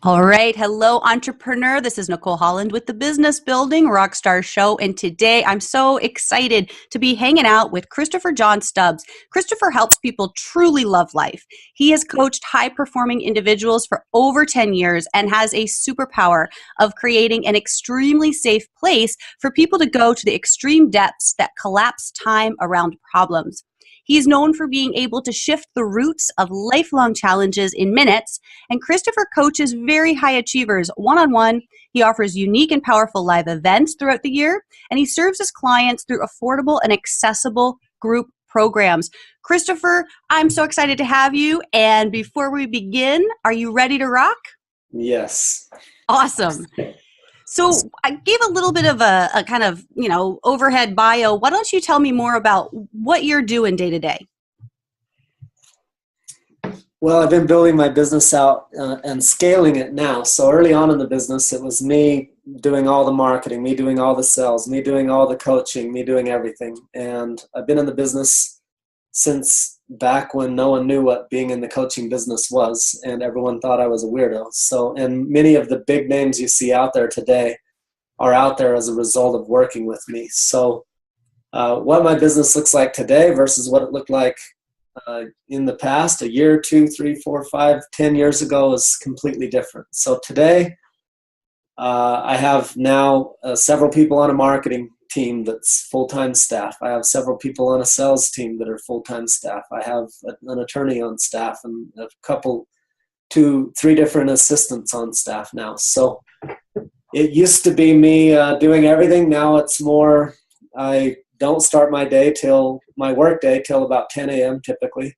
All right. Hello, entrepreneur. This is Nicole Holland with the Business Building Rockstars Show. And today I'm so excited to be hanging out with Christopher John Stubbs. Christopher helps people truly love life. He has coached high performing individuals for over 10 years and has a superpower of creating an extremely safe place for people to go to the extreme depths that collapse time around problems. He's known for being able to shift the roots of lifelong challenges in minutes, and Christopher coaches very high achievers one-on-one. He offers unique and powerful live events throughout the year, and he serves his clients through affordable and accessible group programs. Christopher, I'm so excited to have you. And before we begin, are you ready to rock? Yes. Awesome. So I gave a little bit of a kind of, overhead bio. Why don't you tell me more about what you're doing day to day? Well, I've been building my business out and scaling it now. So early on in the business, it was me doing all the marketing, me doing all the sales, me doing all the coaching, me doing everything. And I've been in the business since back when no one knew what being in the coaching business was, and everyone thought I was a weirdo. So, and many of the big names you see out there today are out there as a result of working with me. So what my business looks like today versus what it looked like in the past, a year, 2, 3, 4, 5, 10 years ago is completely different. So today, I have now several people on a marketing team that's full-time staff. I have several people on a sales team that are full-time staff. I have an attorney on staff and a couple, 2, 3 different assistants on staff now. So it used to be me doing everything. Now it's more, I don't start my work day till about 10 a.m. typically.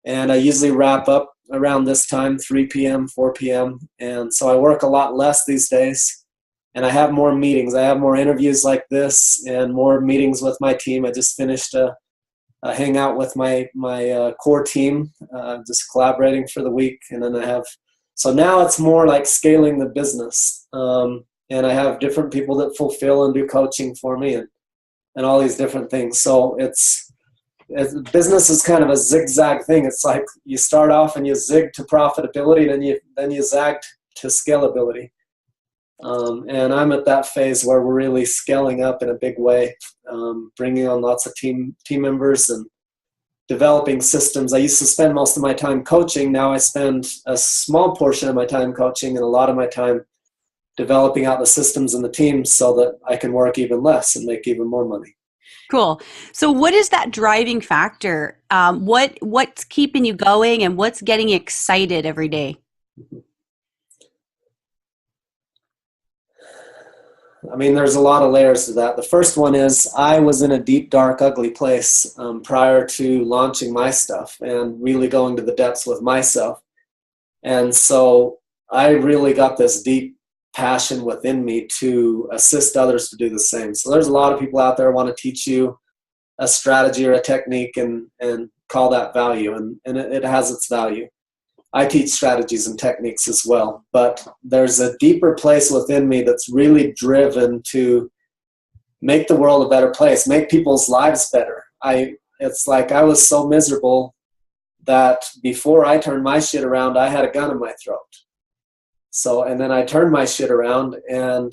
And I usually wrap up around this time, 3 p.m., 4 p.m. And so I work a lot less these days. And I have more meetings. I have more interviews like this and more meetings with my team. I just finished a hangout with my core team, just collaborating for the week. And then so now it's more like scaling the business. And I have different people that fulfill and do coaching for me and all these different things. So business is kind of a zigzag thing. It's like you start off and you zig to profitability, then you zag to scalability. And I'm at that phase where we're really scaling up in a big way, bringing on lots of team members and developing systems. I used to spend most of my time coaching. Now I spend a small portion of my time coaching and a lot of my time developing out the systems and the teams so that I can work even less and make even more money. Cool. So what is that driving factor? What's keeping you going and what's getting you excited every day? I mean, there's a lot of layers to that. The first one is I was in a deep, dark, ugly place prior to launching my stuff and really going to the depths with myself. And so I really got this deep passion within me to assist others to do the same. So there's a lot of people out there who want to teach you a strategy or a technique and call that value, and it has its value. I teach strategies and techniques as well, but there's a deeper place within me that's really driven to make the world a better place, make people's lives better. It's like I was so miserable that before I turned my shit around, I had a gun in my throat. So, and then I turned my shit around, and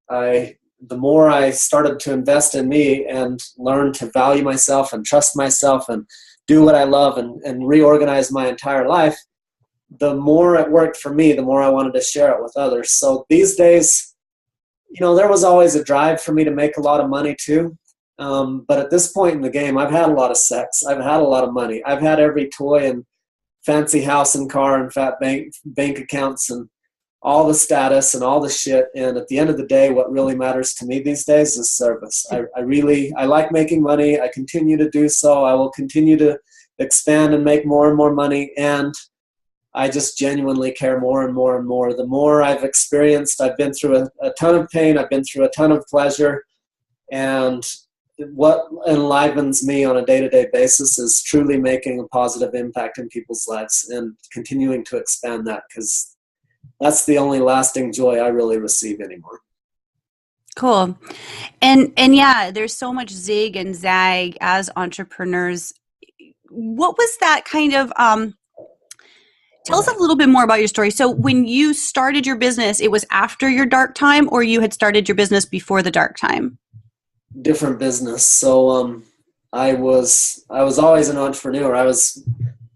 the more I started to invest in me and learn to value myself and trust myself and do what I love and reorganize my entire life, the more it worked for me, the more I wanted to share it with others. So these days, there was always a drive for me to make a lot of money too. But at this point in the game, I've had a lot of sex. I've had a lot of money. I've had every toy and fancy house and car and fat bank accounts and all the status and all the shit. And at the end of the day, what really matters to me these days is service. I like making money. I continue to do so. I will continue to expand and make more and more money. And I just genuinely care more and more and more. The more I've experienced, I've been through a ton of pain. I've been through a ton of pleasure. And what enlivens me on a day-to-day basis is truly making a positive impact in people's lives and continuing to expand that, because that's the only lasting joy I really receive anymore. Cool. And yeah, there's so much zig and zag as entrepreneurs. What was that kind of Tell us a little bit more about your story. So when you started your business, it was after your dark time, or you had started your business before the dark time? Different business. So I was always an entrepreneur. I was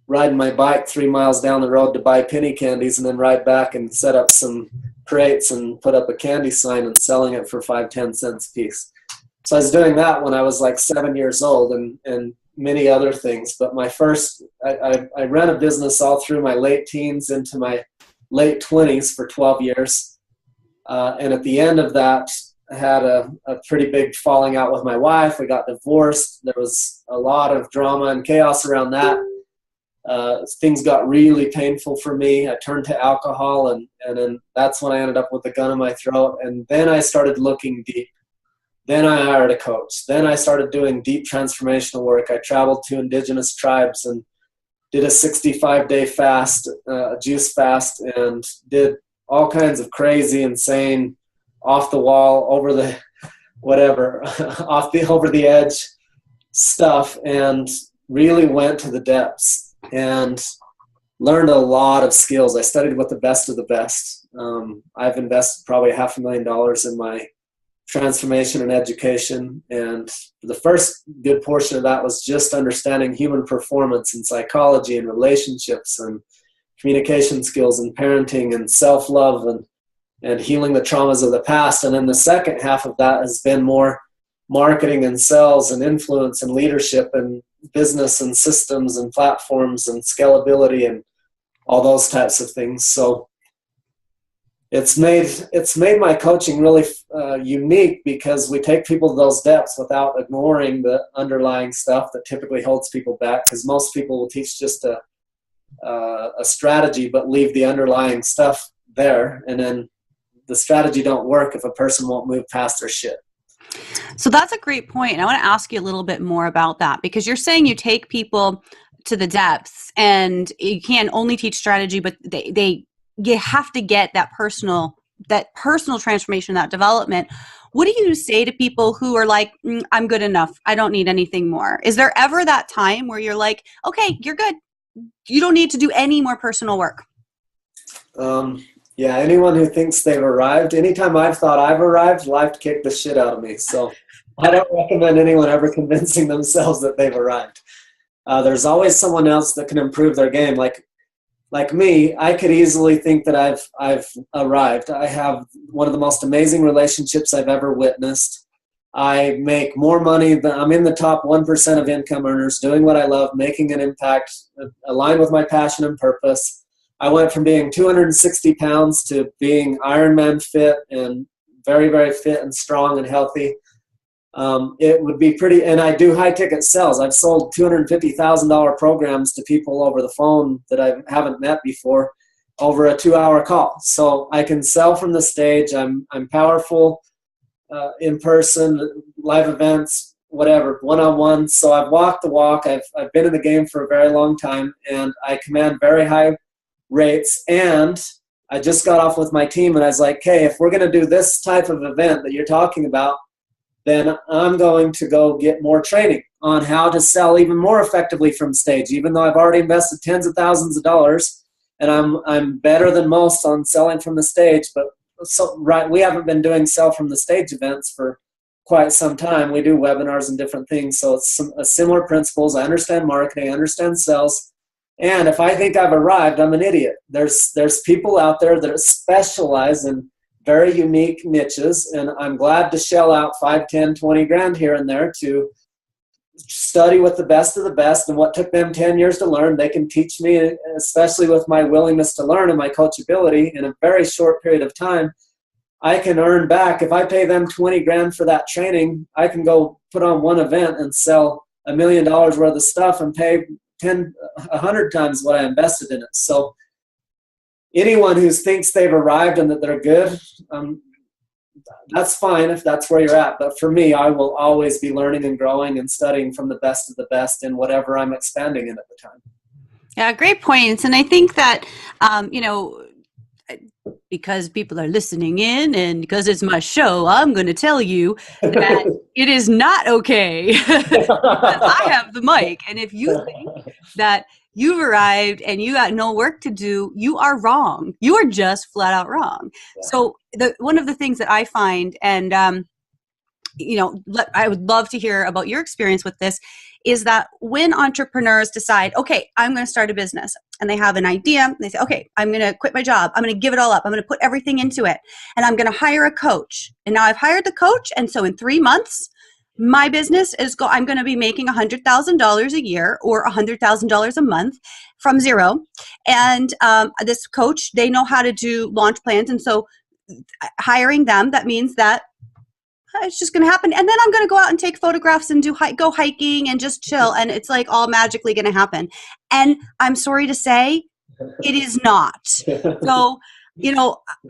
riding my bike 3 miles down the road to buy penny candies and then ride back and set up some crates and put up a candy sign and selling it for 5-10 cents a piece. So I was doing that when I was like 7 years old, and many other things. But my first, I ran a business all through my late teens into my late 20s for 12 years. And at the end of that, I had a pretty big falling out with my wife. We got divorced. There was a lot of drama and chaos around that. Things got really painful for me. I turned to alcohol, and then that's when I ended up with a gun in my throat. And then I started looking deep. Then I hired a coach. Then I started doing deep transformational work. I traveled to indigenous tribes and did a 65-day fast, juice fast, and did all kinds of crazy, insane, off the wall, over the whatever, over the edge stuff, and really went to the depths and learned a lot of skills. I studied with the best of the best. I've invested probably $500,000 in my transformation and education, and the first good portion of that was just understanding human performance and psychology and relationships and communication skills and parenting and self-love and healing the traumas of the past. And then the second half of that has been more marketing and sales and influence and leadership and business and systems and platforms and scalability and all those types of things. So it's made my coaching really unique, because we take people to those depths without ignoring the underlying stuff that typically holds people back, because most people will teach just a strategy but leave the underlying stuff there, and then the strategy don't work if a person won't move past their shit. So that's a great point. And I want to ask you a little bit more about that, because you're saying you take people to the depths, and you can't only teach strategy, but you have to get that personal transformation, that development. What do you say to people who are like, I'm good enough, I don't need anything more? Is there ever that time where you're like, okay, you're good, you don't need to do any more personal work? Yeah, anyone who thinks they've arrived, anytime I've thought I've arrived, life kicked the shit out of me. So I don't recommend anyone ever convincing themselves that they've arrived. There's always someone else that can improve their game. Like me, I could easily think that I've arrived. I have one of the most amazing relationships I've ever witnessed. I make more money than, I'm in the top 1% of income earners, doing what I love, making an impact, aligned with my passion and purpose. I went from being 260 pounds to being Ironman fit and very, very fit and strong and healthy. It would be pretty, and I do high ticket sales. I've sold $250,000 programs to people over the phone that I haven't met before over a 2-hour call. So I can sell from the stage. I'm powerful in person, live events, whatever, one-on-one. So I've walked the walk. I've been in the game for a very long time, and I command very high rates. And I just got off with my team, and I was like, hey, if we're going to do this type of event that you're talking about, then I'm going to go get more training on how to sell even more effectively from stage, even though I've already invested tens of thousands of dollars, and I'm better than most on selling from the stage. But we haven't been doing sell from the stage events for quite some time. We do webinars and different things, so it's similar principles. I understand marketing, I understand sales, and if I think I've arrived, I'm an idiot. There's people out there that specialize in very unique niches, and I'm glad to shell out 5, 10, 20 grand here and there to study with the best of the best. And what took them 10 years to learn, they can teach me, especially with my willingness to learn and my coachability, in a very short period of time. I can earn back. If I pay them 20 grand for that training, I can go put on one event and sell $1 million worth of stuff and pay 100 times what I invested in it. So anyone who thinks they've arrived and that they're good, that's fine if that's where you're at. But for me, I will always be learning and growing and studying from the best of the best in whatever I'm expanding in at the time. Yeah, great points. And I think that, because people are listening in and because it's my show, I'm going to tell you that it is not okay because I have the mic. And if you think that you've arrived and you got no work to do, you are wrong. You are just flat out wrong. Yeah. So one of the things that I find, and I would love to hear about your experience with this, is that when entrepreneurs decide, okay, I'm going to start a business, and they have an idea, they say, okay, I'm going to quit my job. I'm going to give it all up. I'm going to put everything into it, and I'm going to hire a coach. And now I've hired the coach, and so in 3 months, my business I'm going to be making $100,000 a year or $100,000 a month from zero. And this coach, they know how to do launch plans, and so hiring them, that means that it's just going to happen. And then I'm going to go out and take photographs and go hiking and just chill. And it's like all magically going to happen. And I'm sorry to say, it is not. So,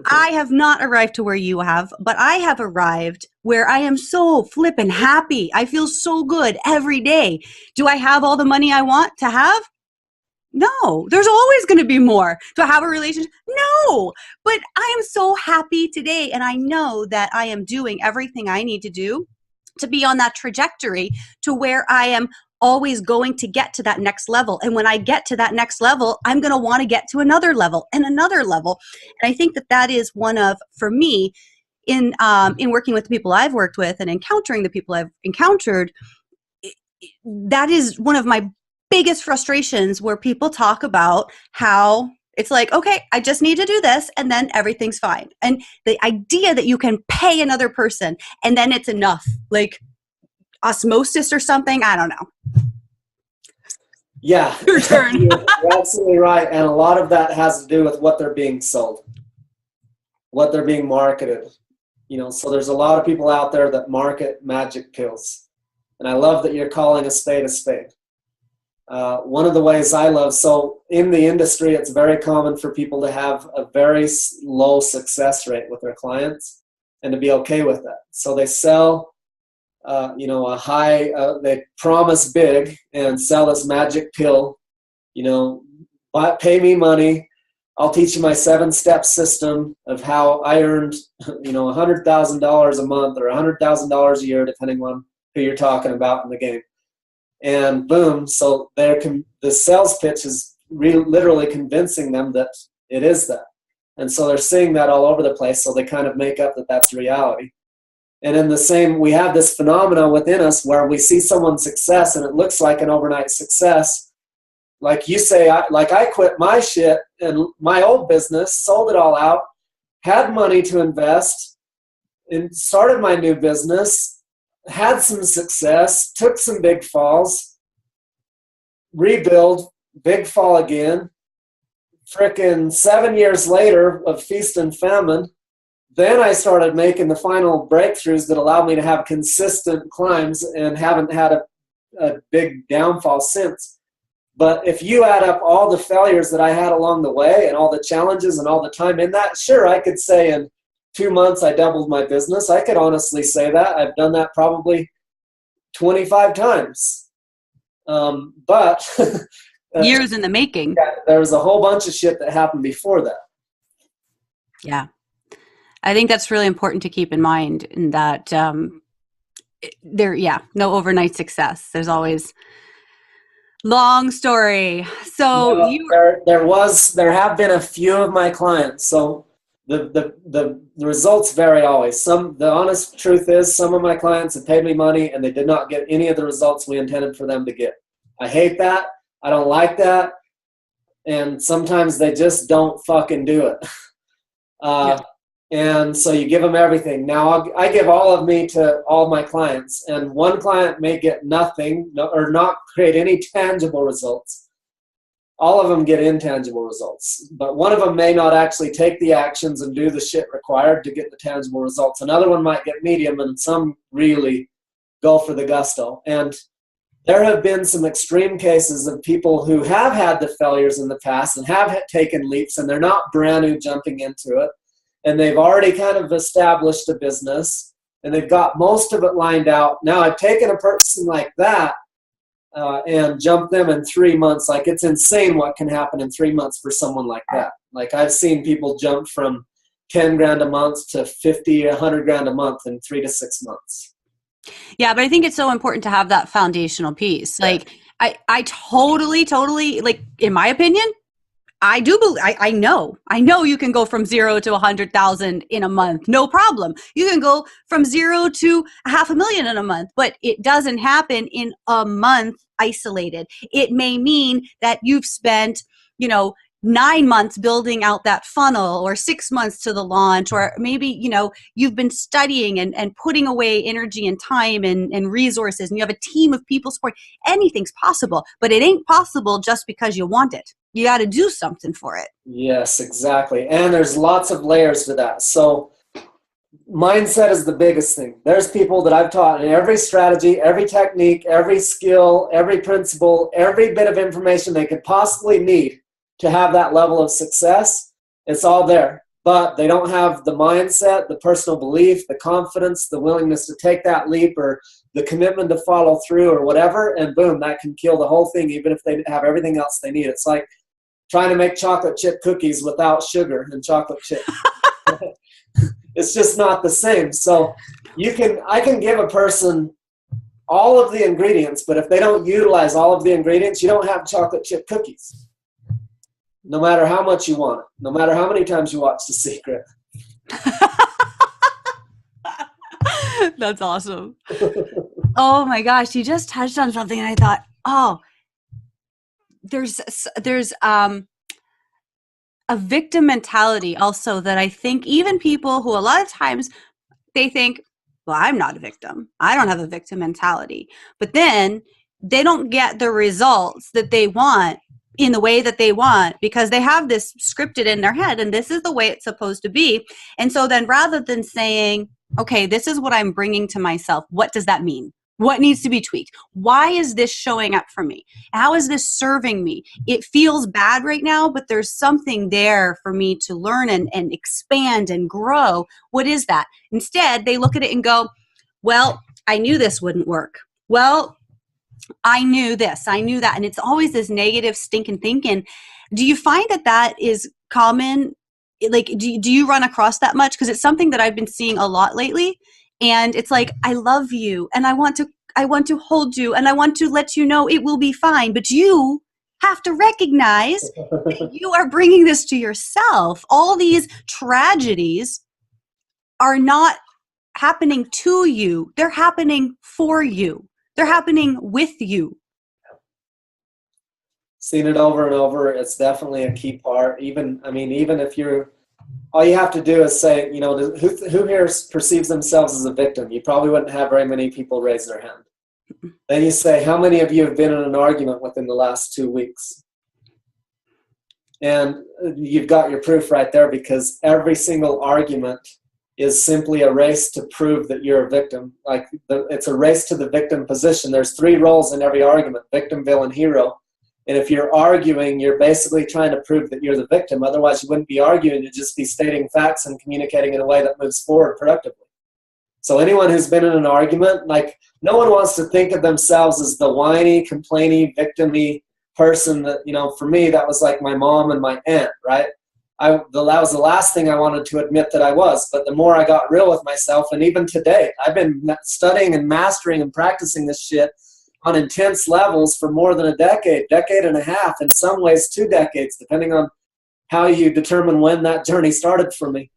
I have not arrived to where you have, but I have arrived where I am so flippin' happy. I feel so good every day. Do I have all the money I want to have? No, there's always going to be more. Do I have a relationship? No, but I am so happy today. And I know that I am doing everything I need to do to be on that trajectory to where I am always going to get to that next level. And when I get to that next level, I'm going to want to get to another level and another level. And I think that is one of, for me, in working with the people I've worked with and encountering the people I've encountered, that is one of my biggest frustrations, where people talk about how it's like, okay, I just need to do this and then everything's fine. And the idea that you can pay another person and then it's enough, like osmosis or something, I don't know. Yeah. Your turn. You're absolutely right. And a lot of that has to do with what they're being sold, what they're being marketed. So there's a lot of people out there that market magic pills. And I love that you're calling a spade a spade. One of the ways I love, so in the industry, it's very common for people to have a very low success rate with their clients and to be okay with that. So they sell, a high, they promise big and sell this magic pill, pay me money. I'll teach you my 7-step system of how I earned, $100,000 a month or $100,000 a year, depending on who you're talking about in the game. And boom, so the sales pitch is literally convincing them that it is that. And so they're seeing that all over the place, so they kind of make up that that's reality. And in the same, we have this phenomena within us where we see someone's success and it looks like an overnight success. Like you say, I quit my shit and my old business, sold it all out, had money to invest, and started my new business, had some success, took some big falls, rebuild, big fall again, frickin' 7 years later of feast and famine, then I started making the final breakthroughs that allowed me to have consistent climbs and haven't had a big downfall since. But if you add up all the failures that I had along the way and all the challenges and all the time in that, sure, I could say in 2 months I doubled my business. I could honestly say that. I've done that probably 25 times. But years in the making. Yeah, there was a whole bunch of shit that happened before that. Yeah. I think that's really important to keep in mind, in that no overnight success. There's always long story. So there have been a few of my clients. So the results vary always. The honest truth is some of my clients have paid me money and they did not get any of the results we intended for them to get. I hate that. I don't like that. And sometimes they just don't fucking do it. Yeah. And so you give them everything. Now I give all of me to all my clients, and one client may get nothing or not create any tangible results. All of them get intangible results, but one of them may not actually take the actions and do the shit required to get the tangible results. Another one might get medium, and some really go for the gusto. And there have been some extreme cases of people who have had the failures in the past and have taken leaps, and they're not brand new jumping into it. And they've already kind of established a business, and they've got most of it lined out. Now I've taken a person like that and jumped them in 3 months. Like, it's insane what can happen in 3 months for someone like that. Like, I've seen people jump from 10 grand a month to 50, 100 grand a month in 3 to 6 months. Yeah, but I think it's so important to have that foundational piece. Like, I totally, like, in my opinion, I do believe, I know you can go from 0 to 100,000 in a month. No problem. You can go from 0 to 500,000 in a month, but it doesn't happen in a month isolated. It may mean that you've spent, 9 months building out that funnel, or 6 months to the launch, or maybe, you've been studying and putting away energy and time and resources, and you have a team of people support. Anything's possible, but it ain't possible just because you want it. You got to do something for it. Yes, exactly. And there's lots of layers to that. So mindset is the biggest thing. There's people that I've taught in every strategy, every technique, every skill, every principle, every bit of information they could possibly need to have that level of success. It's all there, but they don't have the mindset, the personal belief, the confidence, the willingness to take that leap, or the commitment to follow through, or whatever, and boom, that can kill the whole thing, even if they have everything else they need. It's like trying to make chocolate chip cookies without sugar and chocolate chip. It's just not the same. So I can give a person all of the ingredients, but if they don't utilize all of the ingredients, you don't have chocolate chip cookies. No matter how much you want it, no matter how many times you watch The Secret. That's awesome. Oh my gosh, you just touched on something and I thought, oh, there's a victim mentality also that I think even people who a lot of times they think, well, I'm not a victim. I don't have a victim mentality. But then they don't get the results that they want in the way that they want because they have this scripted in their head and this is the way it's supposed to be. And so then rather than saying, okay, this is what I'm bringing to myself, what does that mean? What needs to be tweaked? Why is this showing up for me? How is this serving me? It feels bad right now, but there's something there for me to learn and expand and grow. What is that? Instead, they look at it and go, well, I knew this wouldn't work. Well, I knew this, I knew that. And it's always this negative stinking thinking. Do you find that is common? Like, do you run across that much? Because it's something that I've been seeing a lot lately. And it's like, I love you and I want to hold you and I want to let you know it will be fine. But you have to recognize that you are bringing this to yourself. All these tragedies are not happening to you. They're happening for you. They're happening with you. Seen it over and over. It's definitely a key part. Even if you're, all you have to do is say, who here perceives themselves as a victim? You probably wouldn't have very many people raise their hand. Then you say, how many of you have been in an argument within the last 2 weeks? And you've got your proof right there, because every single argument is simply a race to prove that you're a victim. It's a race to the victim position. There's 3 roles in every argument: victim, villain, hero. And if you're arguing, you're basically trying to prove that you're the victim. Otherwise, you wouldn't be arguing. You'd just be stating facts and communicating in a way that moves forward productively. So anyone who's been in an argument, no one wants to think of themselves as the whiny, complainy, victim-y person that, for me, that was like my mom and my aunt, right? That was the last thing I wanted to admit that I was. But the more I got real with myself, and even today, I've been studying and mastering and practicing this shit on intense levels for more than a decade and a half, in some ways 2 decades, depending on how you determine when that journey started for me.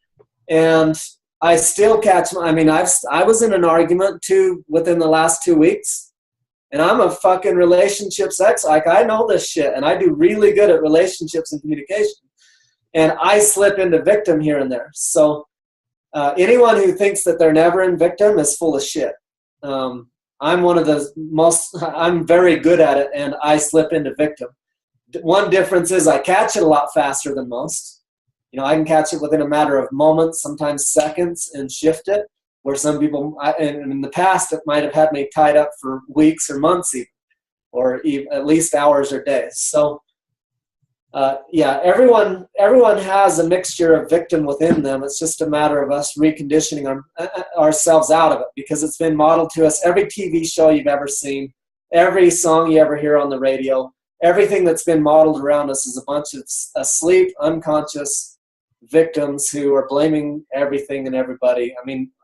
And I still catch, I was in an argument within the last 2 weeks, and I'm a fucking relationships expert. I know this shit, and I do really good at relationships and communication. And I slip into victim here and there. So anyone who thinks that they're never in victim is full of shit. I'm very good at it, and I slip into victim. One difference is I catch it a lot faster than most. I can catch it within a matter of moments, sometimes seconds, and shift it, where some people, and in the past, it might have had me tied up for weeks or months even, or even at least hours or days. So everyone has a mixture of victim within them. It's just a matter of us reconditioning ourselves out of it, because it's been modeled to us. Every TV show you've ever seen, every song you ever hear on the radio, everything that's been modeled around us is a bunch of asleep, unconscious victims who are blaming everything and everybody.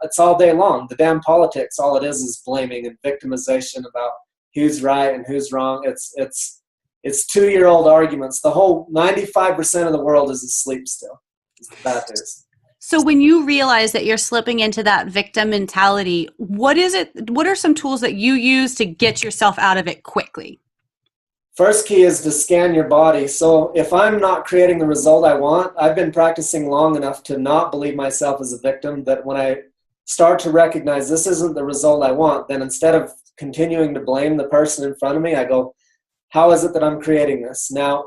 It's all day long. The damn politics, all it is blaming and victimization about who's right and who's wrong. It's 2-year-old arguments. The whole 95% of the world is asleep still. Is the bad news. So when you realize that you're slipping into that victim mentality, what are some tools that you use to get yourself out of it quickly? First key is to scan your body. So if I'm not creating the result I want, I've been practicing long enough to not believe myself as a victim, that when I start to recognize this isn't the result I want, then instead of continuing to blame the person in front of me, I go, how is it that I'm creating this? Now,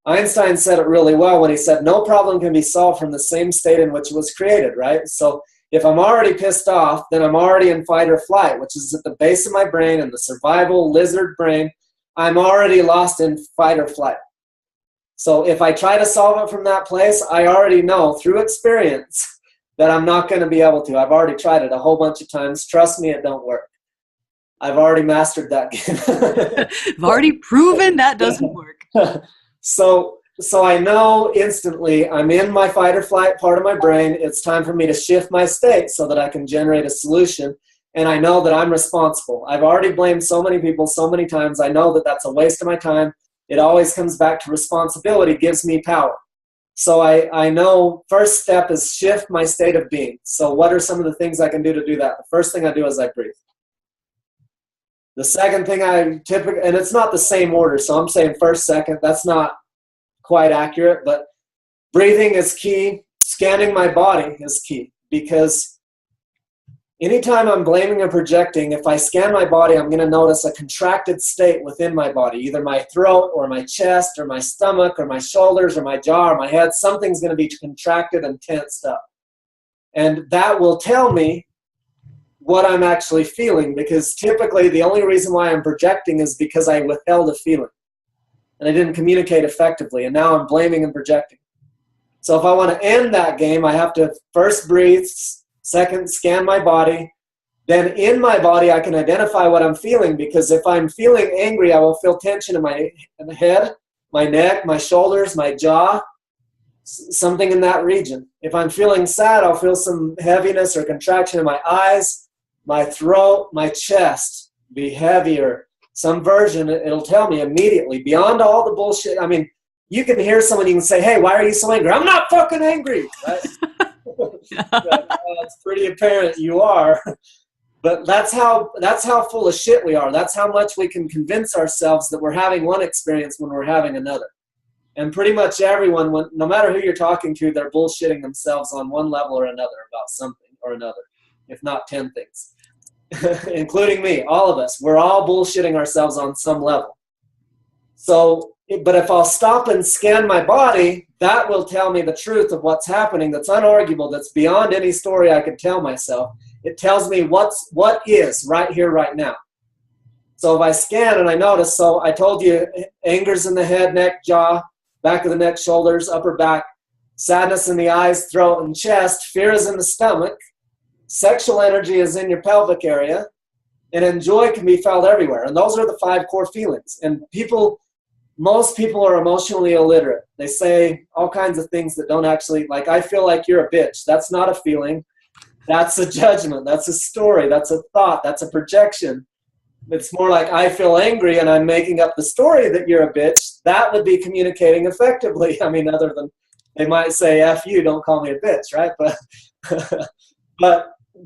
Einstein said it really well when he said, no problem can be solved from the same state in which it was created, right? So if I'm already pissed off, then I'm already in fight or flight, which is at the base of my brain, and the survival lizard brain. I'm already lost in fight or flight. So if I try to solve it from that place, I already know through experience that I'm not going to be able to. I've already tried it a whole bunch of times. Trust me, it don't work. I've already mastered that game. I've already proven that doesn't work. So I know instantly I'm in my fight or flight part of my brain. It's time for me to shift my state so that I can generate a solution. And I know that I'm responsible. I've already blamed so many people so many times. I know that that's a waste of my time. It always comes back to responsibility, gives me power. So I know first step is shift my state of being. So what are some of the things I can do to do that? The first thing I do is I breathe. The second thing I typically, and it's not the same order, so I'm saying first, second, that's not quite accurate, but breathing is key. Scanning my body is key, because anytime I'm blaming or projecting, if I scan my body, I'm going to notice a contracted state within my body, either my throat or my chest or my stomach or my shoulders or my jaw or my head. Something's going to be contracted and tensed up. And that will tell me what I'm actually feeling, because typically the only reason why I'm projecting is because I withheld a feeling and I didn't communicate effectively, and now I'm blaming and projecting. So if I want to end that game, I have to first breathe, second scan my body, then in my body I can identify what I'm feeling, because if I'm feeling angry, I will feel tension in my head, my neck, my shoulders, my jaw, something in that region. If I'm feeling sad, I'll feel some heaviness or contraction in my eyes, my throat, my chest be heavier. Some version, it'll tell me immediately, beyond all the bullshit. I mean, you can hear someone, you can say, hey, why are you so angry? I'm not fucking angry, right? It's pretty apparent you are. But that's how full of shit we are. That's how much we can convince ourselves that we're having one experience when we're having another. And pretty much everyone, no matter who you're talking to, they're bullshitting themselves on one level or another about something or another, if not 10 things. Including me, all of us. We're all bullshitting ourselves on some level. So, but if I'll stop and scan my body, that will tell me the truth of what's happening, that's unarguable, that's beyond any story I could tell myself. It tells me what is right here, right now. So if I scan and I notice, so I told you, anger's in the head, neck, jaw, back of the neck, shoulders, upper back, sadness in the eyes, throat, and chest, fear is in the stomach, sexual energy is in your pelvic area, and joy can be felt everywhere. And those are the 5 core feelings. And most people are emotionally illiterate. They say all kinds of things that don't actually, like, I feel like you're a bitch. That's not a feeling. That's a judgment. That's a story. That's a thought. That's a projection. It's more like I feel angry and I'm making up the story that you're a bitch. That would be communicating effectively. I mean, other than they might say, F you, don't call me a bitch, right?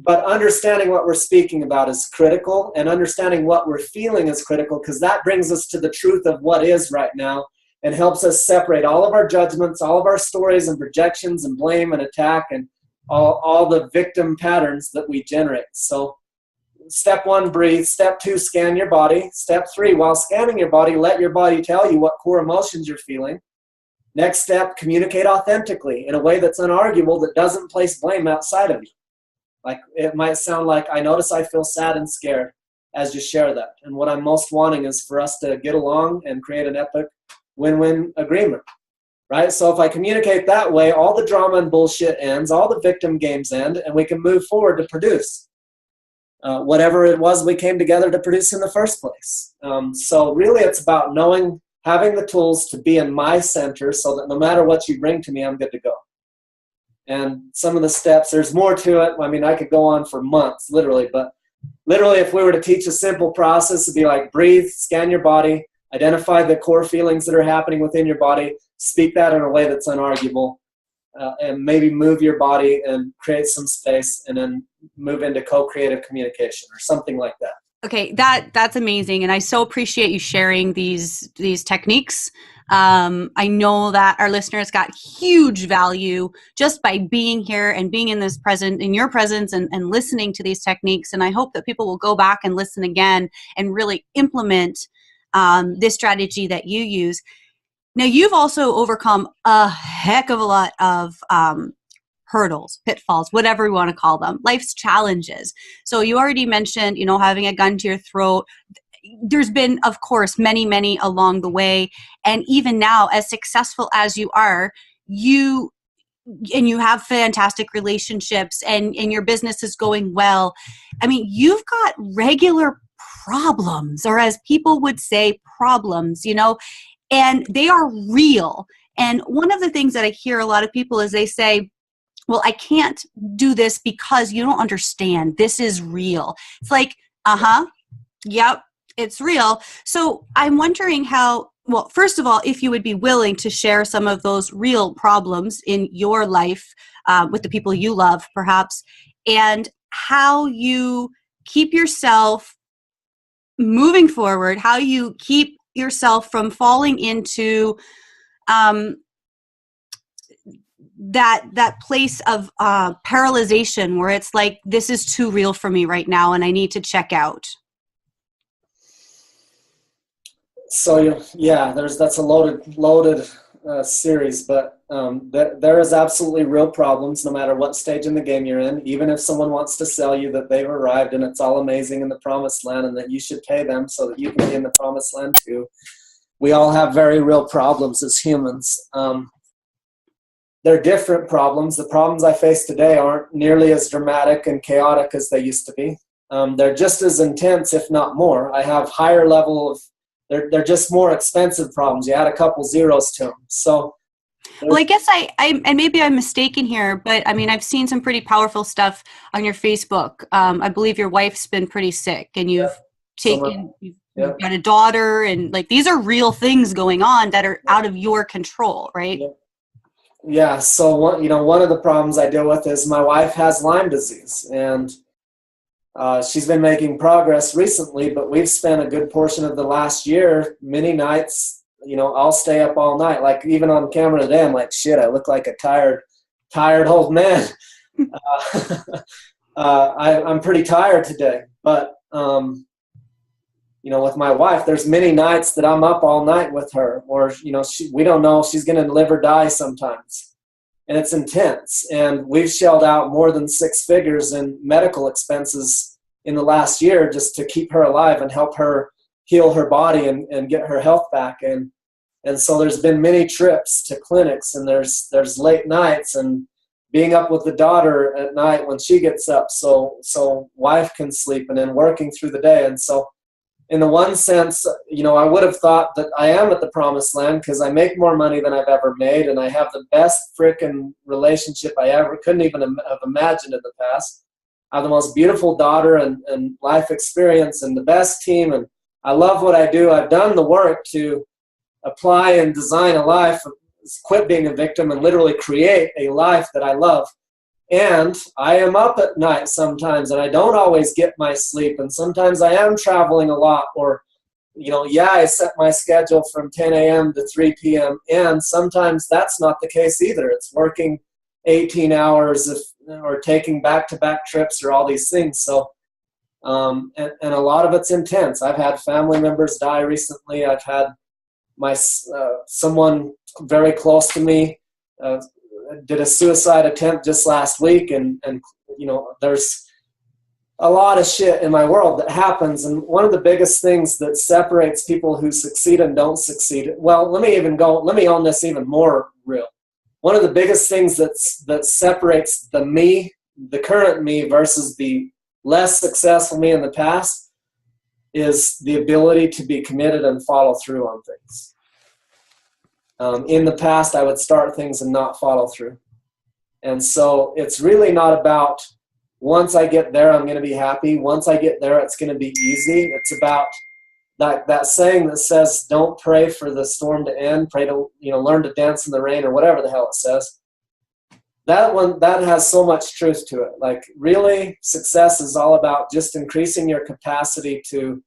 But understanding what we're speaking about is critical, and understanding what we're feeling is critical, because that brings us to the truth of what is right now and helps us separate all of our judgments, all of our stories and projections and blame and attack and all the victim patterns that we generate. So step 1, breathe. Step 2, scan your body. Step 3, while scanning your body, let your body tell you what core emotions you're feeling. Next step, communicate authentically in a way that's unarguable, that doesn't place blame outside of you. Like, it might sound like, I notice I feel sad and scared as you share that. And what I'm most wanting is for us to get along and create an epic win-win agreement, right? So if I communicate that way, all the drama and bullshit ends, all the victim games end, and we can move forward to produce whatever it was we came together to produce in the first place. So really it's about having the tools to be in my center so that no matter what you bring to me, I'm good to go. And some of the steps, there's more to it. I mean, I could go on for months, literally, but literally, if we were to teach a simple process, it'd be like breathe, scan your body, identify the core feelings that are happening within your body, speak that in a way that's unarguable, and maybe move your body and create some space, and then move into co-creative communication or something like that. Okay, that's amazing, and I so appreciate you sharing these techniques. I know that our listeners got huge value just by being here and being in your presence and listening to these techniques. And I hope that people will go back and listen again and really implement this strategy that you use. Now, you've also overcome a heck of a lot of hurdles, pitfalls, whatever we want to call them, life's challenges. So you already mentioned, having a gun to your throat. There's been, of course, many, many along the way. And even now, as successful as you are, you have fantastic relationships and your business is going well. I mean, you've got regular problems, or as people would say, problems, and they are real. And one of the things that I hear a lot of people is they say, well, I can't do this because you don't understand. This is real. It's like, yep, it's real. So I'm wondering well, first of all, if you would be willing to share some of those real problems in your life with the people you love, perhaps, and how you keep yourself moving forward, how you keep yourself from falling into that place of paralyzation where it's like, this is too real for me right now and I need to check out. So yeah, that's a loaded series, but there is absolutely real problems no matter what stage in the game you're in. Even if someone wants to sell you that they've arrived and it's all amazing in the promised land and that you should pay them so that you can be in the promised land too. We all have very real problems as humans. They're different problems. The problems I face today aren't nearly as dramatic and chaotic as they used to be. They're just as intense, if not more. I have higher level of, they're just more expensive problems. You add a couple zeros to them. So, well, I guess and maybe I'm mistaken here, but I mean, I've seen some pretty powerful stuff on your Facebook. I believe your wife's been pretty sick and you've you've got a daughter, and like, these are real things going on that are out of your control, right? Yeah. So one of the problems I deal with is my wife has Lyme disease, and she's been making progress recently, but we've spent a good portion of the last year, many nights, I'll stay up all night. Like, even on camera today, I'm like, shit, I look like a tired old man. I'm pretty tired today, but with my wife, there's many nights that I'm up all night with her, or, we don't know if she's going to live or die sometimes. And it's intense. And we've shelled out more than 6 figures in medical expenses in the last year just to keep her alive and help her heal her body and get her health back. And so there's been many trips to clinics, and there's late nights and being up with the daughter at night when she gets up so wife can sleep, and then working through the day. And so, in the one sense, I would have thought that I am at the promised land because I make more money than I've ever made, and I have the best frickin' relationship I ever couldn't even have imagined in the past. I have the most beautiful daughter and life experience and the best team, and I love what I do. I've done the work to apply and design a life, quit being a victim, and literally create a life that I love. And I am up at night sometimes, and I don't always get my sleep. And sometimes I am traveling a lot, or, I set my schedule from 10 a.m. to 3 p.m. And sometimes that's not the case either. It's working 18 hours or taking back-to-back trips or all these things. So, and a lot of it's intense. I've had family members die recently. I've had someone very close to me did a suicide attempt just last week, and there's a lot of shit in my world that happens. And one of the biggest things that separates people who succeed and don't succeed, well, let me own this even more real. One of the biggest things that separates the current me versus the less successful me in the past is the ability to be committed and follow through on things. In the past, I would start things and not follow through. And so it's really not about once I get there, I'm going to be happy. Once I get there, it's going to be easy. It's about that saying that says, don't pray for the storm to end, pray to, learn to dance in the rain, or whatever the hell it says. That one, that has so much truth to it. Like, really, success is all about just increasing your capacity to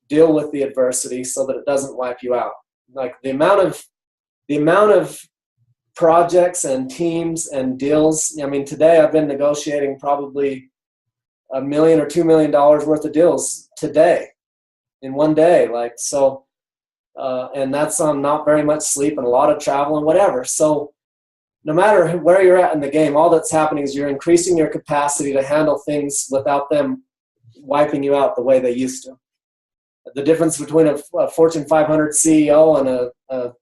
deal with the adversity so that it doesn't wipe you out. Like, the amount of projects and teams and deals. I mean, today I've been negotiating probably $1 million or $2 million worth of deals today in one day. Like, so, and that's on not very much sleep and a lot of travel and whatever. So no matter where you're at in the game, all that's happening is you're increasing your capacity to handle things without them wiping you out the way they used to. The difference between a Fortune 500 CEO and a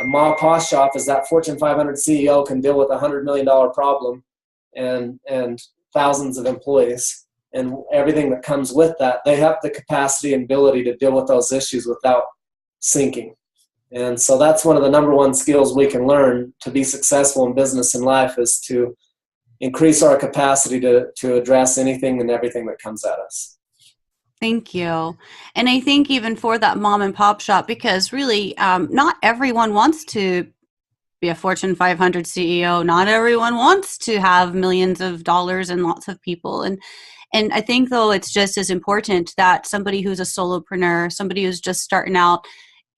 ma pa shop is that Fortune 500 CEO can deal with $100 million problem and thousands of employees and everything that comes with that. They have the capacity and ability to deal with those issues without sinking. And so that's one of the number one skills we can learn to be successful in business and life, is to increase our capacity to address anything and everything that comes at us. Thank you. And I think even for that mom and pop shop, because really not everyone wants to be a Fortune 500 CEO. Not everyone wants to have millions of dollars and lots of people. And I think, though, it's just as important that somebody who's a solopreneur, somebody who's just starting out,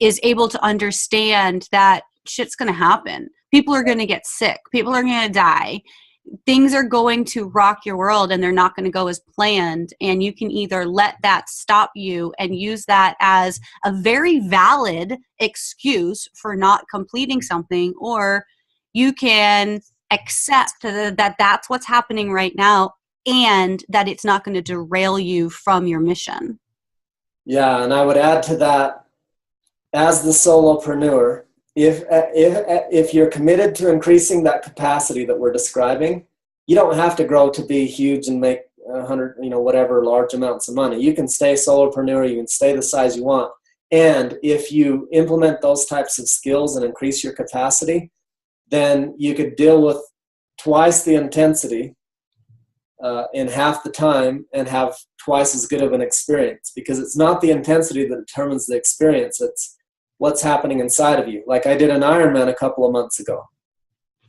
is able to understand that shit's going to happen. People are going to get sick. People are going to die. Things are going to rock your world, and they're not going to go as planned. And you can either let that stop you and use that as a very valid excuse for not completing something, or you can accept that that's what's happening right now and that it's not going to derail you from your mission. Yeah, and I would add to that, as the solopreneur, if you're committed to increasing that capacity that we're describing, you don't have to grow to be huge and make 100, whatever large amounts of money. You can stay solopreneur, you can stay the size you want. And if you implement those types of skills and increase your capacity, then you could deal with twice the intensity in half the time and have twice as good of an experience, because it's not the intensity that determines the experience. It's what's happening inside of you. Like, I did an Ironman a couple of months ago.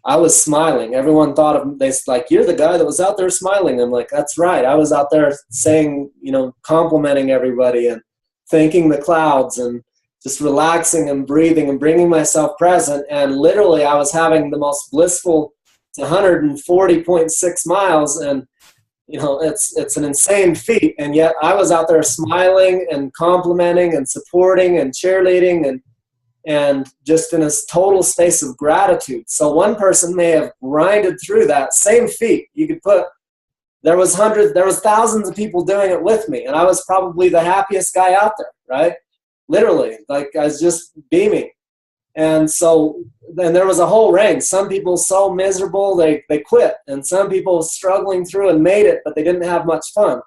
I was smiling. Everyone thought of, they like, you're the guy that was out there smiling. I'm like, that's right. I was out there saying, complimenting everybody and thanking the clouds and just relaxing and breathing and bringing myself present. And literally I was having the most blissful, it's 140.6 miles. And it's an insane feat, and yet I was out there smiling and complimenting and supporting and cheerleading and just in a total space of gratitude. So one person may have grinded through that same feat. You could put, there was thousands of people doing it with me, and I was probably the happiest guy out there, right? Literally, like, I was just beaming. And so then there was a whole range. Some people so miserable they quit, and some people struggling through and made it, but they didn't have much fun.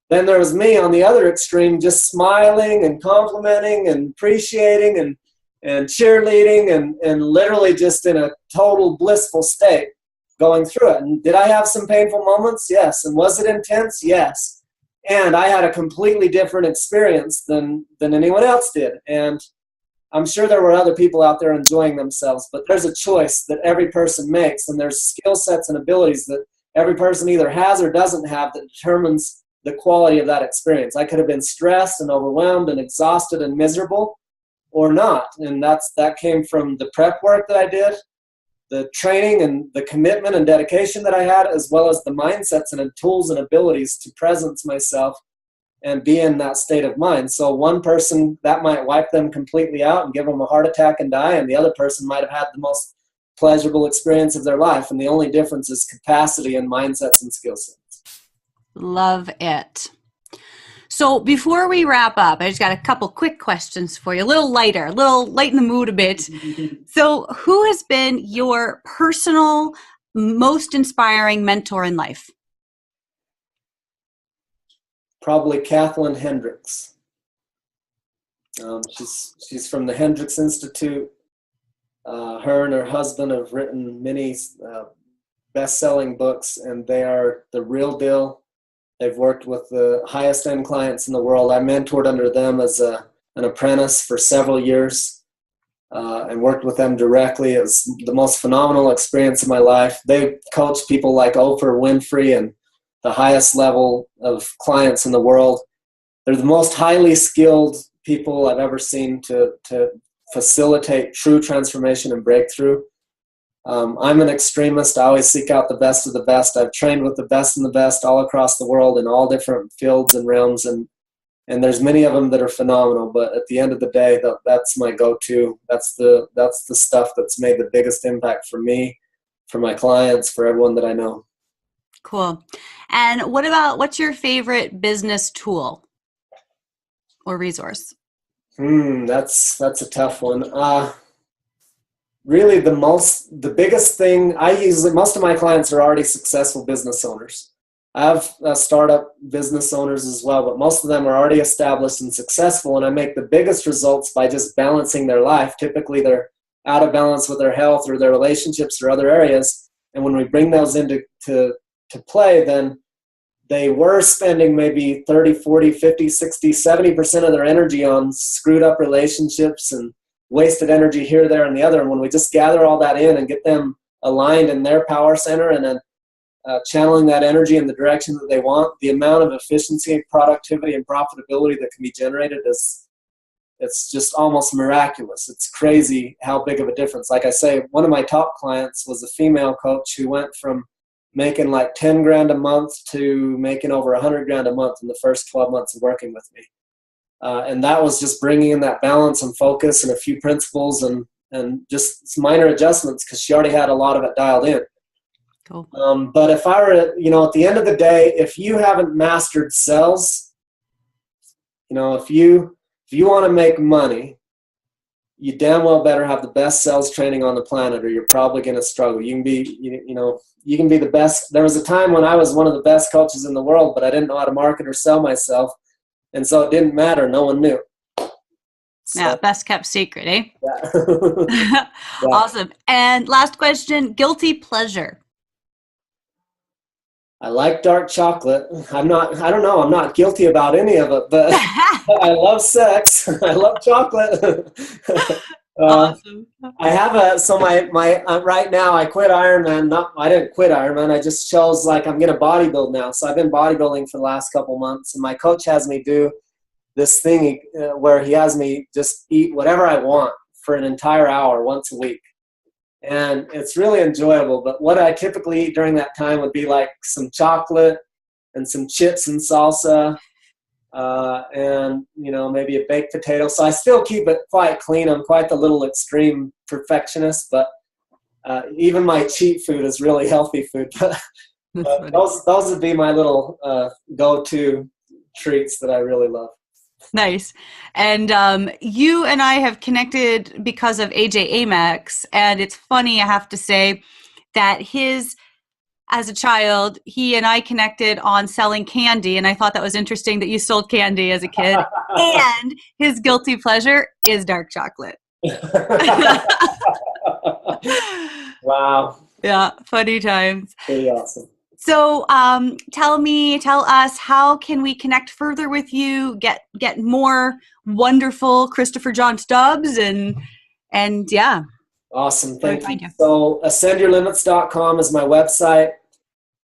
Then there was me on the other extreme, just smiling and complimenting and appreciating and cheerleading and literally just in a total blissful state going through it. And did I have some painful moments? Yes. And was it intense? Yes. And I had a completely different experience than anyone else did. And I'm sure there were other people out there enjoying themselves, but there's a choice that every person makes, and there's skill sets and abilities that every person either has or doesn't have that determines the quality of that experience. I could have been stressed and overwhelmed and exhausted and miserable, or not. And that came from the prep work that I did, the training and the commitment and dedication that I had, as well as the mindsets and the tools and abilities to presence myself and be in that state of mind. So one person, that might wipe them completely out and give them a heart attack and die, and the other person might have had the most pleasurable experience of their life. And the only difference is capacity and mindsets and skill sets. Love it. So before we wrap up, I just got a couple quick questions for you, a little lighter, a little lighten the mood a bit. So who has been your personal, most inspiring mentor in life? Probably Kathleen Hendricks. She's from the Hendricks Institute. Her and her husband have written many best-selling books, and they are the real deal. They've worked with the highest end clients in the world. I mentored under them as an apprentice for several years, and worked with them directly. It was the most phenomenal experience of my life. They coach people like Oprah Winfrey and the highest level of clients in the world. They're the most highly skilled people I've ever seen to facilitate true transformation and breakthrough. I'm an extremist. I always seek out the best of the best. I've trained with the best and the best all across the world in all different fields and realms, and there's many of them that are phenomenal. But at the end of the day, that's my go-to. That's the stuff that's made the biggest impact for me, for my clients, for everyone that I know. Cool. And what's your favorite business tool or resource? That's a tough one. Really, the biggest thing, most of my clients are already successful business owners. I have startup business owners as well, but most of them are already established and successful, and I make the biggest results by just balancing their life. Typically, they're out of balance with their health or their relationships or other areas, and when we bring those into play, then they were spending maybe 30, 40, 50, 60, 70% of their energy on screwed up relationships and wasted energy here, there, and the other. And when we just gather all that in and get them aligned in their power center and then channeling that energy in the direction that they want, the amount of efficiency, productivity, and profitability that can be generated it's just almost miraculous. It's crazy how big of a difference. Like I say, one of my top clients was a female coach who went from making like 10 grand a month to making over 100 grand a month in the first 12 months of working with me. And that was just bringing in that balance and focus and a few principles and just some minor adjustments because she already had a lot of it dialed in. Cool. But if I were to, at the end of the day, if you haven't mastered sales, if you want to make money, you damn well better have the best sales training on the planet, or you're probably going to struggle. You can be, you can be the best. There was a time when I was one of the best coaches in the world, but I didn't know how to market or sell myself. And so it didn't matter. No one knew. So, yeah, best kept secret, eh? Yeah. Yeah. Awesome. And last question, guilty pleasure. I like dark chocolate. I'm not guilty about any of it, but I love sex. I love chocolate. Awesome. I have right now I quit Ironman. I didn't quit Ironman. I just chose I'm going to bodybuild now. So I've been bodybuilding for the last couple months, and my coach has me do this thing where he has me just eat whatever I want for an entire hour once a week. And it's really enjoyable. But what I typically eat during that time would be like some chocolate and some chips and salsa, and maybe a baked potato. So I still keep it quite clean. I'm quite the little extreme perfectionist, but even my cheat food is really healthy food. But those would be my little go-to treats that I really love. Nice. And you and I have connected because of AJ Amex, and it's funny, I have to say, that as a child, he and I connected on selling candy, and I thought that was interesting that you sold candy as a kid. And his guilty pleasure is dark chocolate. Wow. Yeah, funny times. Pretty awesome. So tell us, how can we connect further with you, get more wonderful Christopher John Stubbs, and yeah. Awesome. Thank you. So ascendyourlimits.com is my website.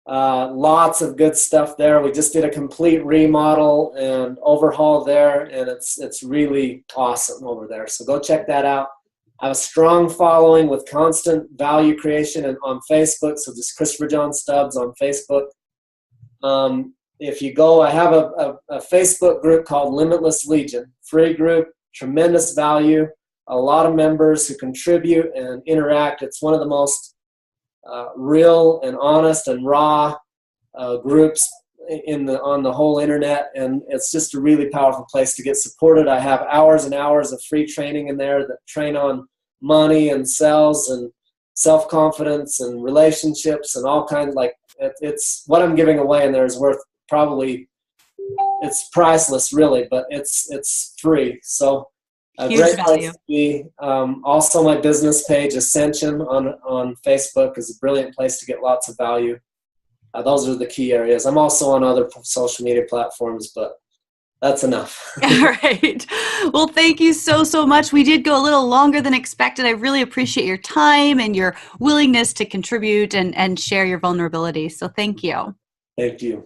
Lots of good stuff there. We just did a complete remodel and overhaul there, and it's really awesome over there. So go check that out. I have a strong following with constant value creation on Facebook. So just Christopher John Stubbs on Facebook. If you go, I have a Facebook group called Limitless Legion. Free group, tremendous value. A lot of members who contribute and interact. It's one of the most real and honest and raw groups on the whole internet, and it's just a really powerful place to get supported. I have hours and hours of free training in there that train on money and sales and self-confidence and relationships and all kinds. It's what I'm giving away in there is worth it's priceless really, but it's free. So A Huge great place value. to be. Also, my business page, Ascension, on Facebook is a brilliant place to get lots of value. Those are the key areas. I'm also on other social media platforms, but that's enough. All right. Well, thank you so, so much. We did go a little longer than expected. I really appreciate your time and your willingness to contribute and share your vulnerability. So thank you. Thank you.